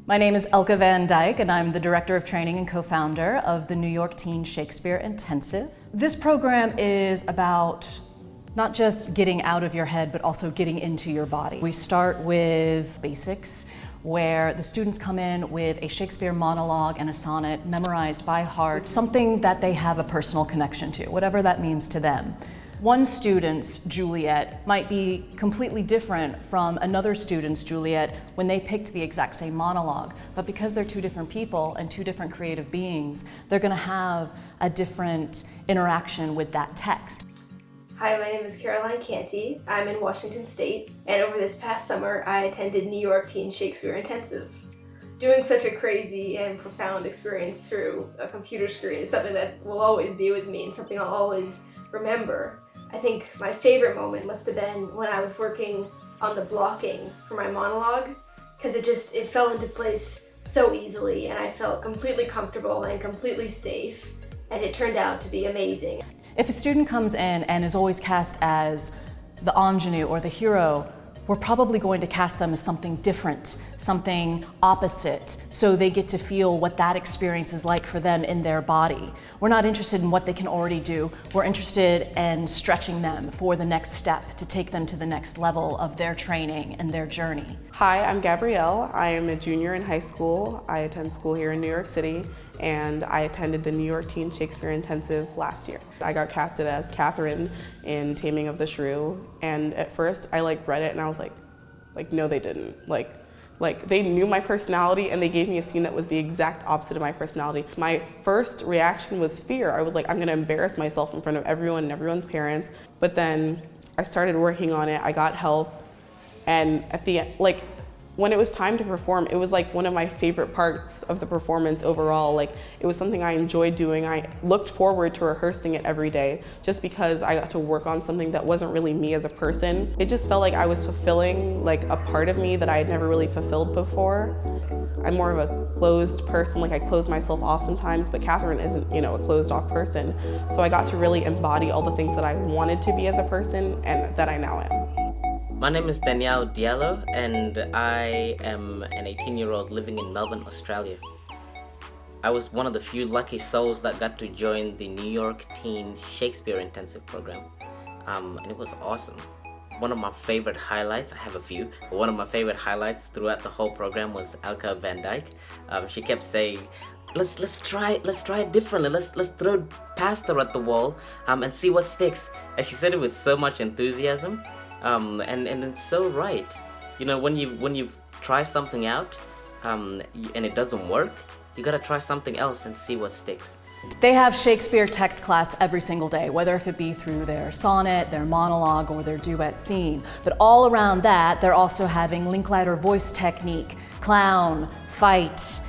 My name is Elke Van Dyke, and I'm the Director of Training and co-founder of the New York Teen Shakespeare Intensive. This program is about not just getting out of your head, but also getting into your body. We start with basics, where the students come in with a Shakespeare monologue and a sonnet memorized by heart, something that they have a personal connection to, whatever that means to them. One student's Juliet might be completely different from another student's Juliet when they picked the exact same monologue, but because they're two different people and two different creative beings, they're gonna have a different interaction with that text. Hi, my name is Caroline Canty. I'm in Washington State, and over this past summer, I attended New York Teen Shakespeare Intensive. Doing such a crazy and profound experience through a computer screen is something that will always be with me and something I'll always remember. I think my favorite moment must have been when I was working on the blocking for my monologue, because it fell into place so easily, and I felt completely comfortable and completely safe, and it turned out to be amazing. If a student comes in and is always cast as the ingenue or the hero, we're probably going to cast them as something different, something opposite, so they get to feel what that experience is like for them in their body. We're not interested in what they can already do. We're interested in stretching them for the next step to take them to the next level of their training and their journey. Hi, I'm Gabrielle. I am a junior in high school. I attend school here in New York City, and I attended the New York Teen Shakespeare Intensive last year. I got casted as Catherine in Taming of the Shrew, and at first I read it and I was like, no they didn't. They knew my personality and they gave me a scene that was the exact opposite of my personality. My first reaction was fear. I was like, I'm gonna embarrass myself in front of everyone and everyone's parents. But then I started working on it, I got help, and at the end, when it was time to perform, it was one of my favorite parts of the performance overall. It was something I enjoyed doing. I looked forward to rehearsing it every day just because I got to work on something that wasn't really me as a person. It just felt like I was fulfilling a part of me that I had never really fulfilled before. I'm more of a closed person, I close myself off sometimes, but Catherine isn't, a closed off person. So I got to really embody all the things that I wanted to be as a person and that I now am. My name is Danielle Diallo, and I am an 18-year-old living in Melbourne, Australia. I was one of the few lucky souls that got to join the New York Teen Shakespeare Intensive program, and it was awesome. One of my favorite highlights, I have a few, but one of my favorite highlights throughout the whole program was Elke Van Dyke. She kept saying, let's try it differently. Let's throw pasta at the wall and see what sticks. And she said it with so much enthusiasm. And it's so right. When you try something out and it doesn't work, you gotta try something else and see what sticks. They have Shakespeare text class every single day, whether if it be through their sonnet, their monologue, or their duet scene. But all around that, they're also having Linklater voice technique, clown, fight,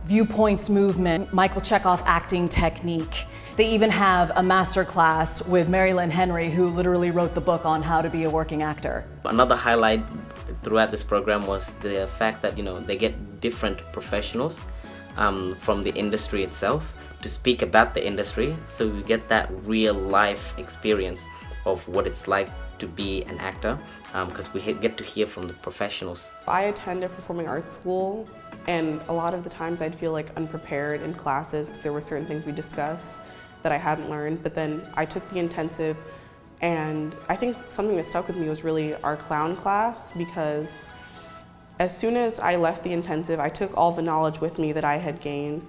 viewpoints movement, Michael Chekhov acting technique. They even have a master class with Mary Lynn Henry, who literally wrote the book on how to be a working actor. Another highlight throughout this program was the fact that they get different professionals from the industry itself to speak about the industry, so we get that real life experience of what it's like to be an actor, because we get to hear from the professionals. I attend a performing arts school, and a lot of the times I'd feel unprepared in classes because there were certain things we discuss that I hadn't learned. But then I took the intensive, and I think something that stuck with me was really our clown class, because as soon as I left the intensive, I took all the knowledge with me that I had gained.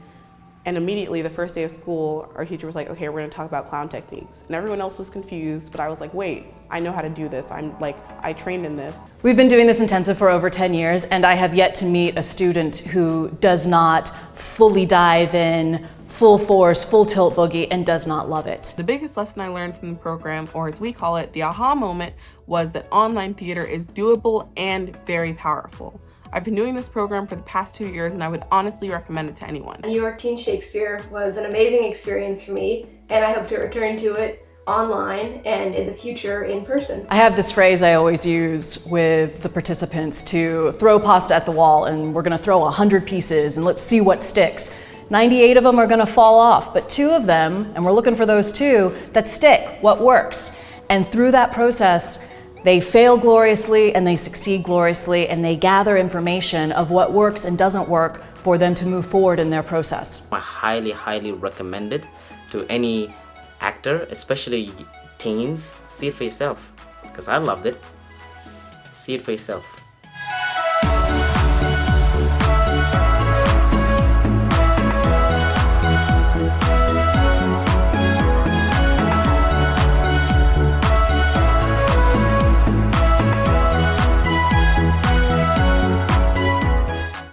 And immediately, the first day of school, our teacher was like, okay, we're gonna talk about clown techniques. And everyone else was confused, but I was like, wait, I know how to do this. I trained in this. We've been doing this intensive for over 10 years, and I have yet to meet a student who does not fully dive in, full force, full tilt boogie, and does not love it. The biggest lesson I learned from the program, or as we call it, the aha moment, was that online theater is doable and very powerful. I've been doing this program for the past 2 years, and I would honestly recommend it to anyone. New York Teen Shakespeare was an amazing experience for me, and I hope to return to it online and in the future in person. I have this phrase I always use with the participants to throw pasta at the wall, and we're gonna throw 100 pieces and let's see what sticks. 98 of them are gonna fall off, but 2 of them, and we're looking for those 2 that stick, what works. And through that process, They fail gloriously and they succeed gloriously, and they gather information of what works and doesn't work for them to move forward in their process. I highly, highly recommend it to any actor, especially teens. See it for yourself, because I loved it. See it for yourself.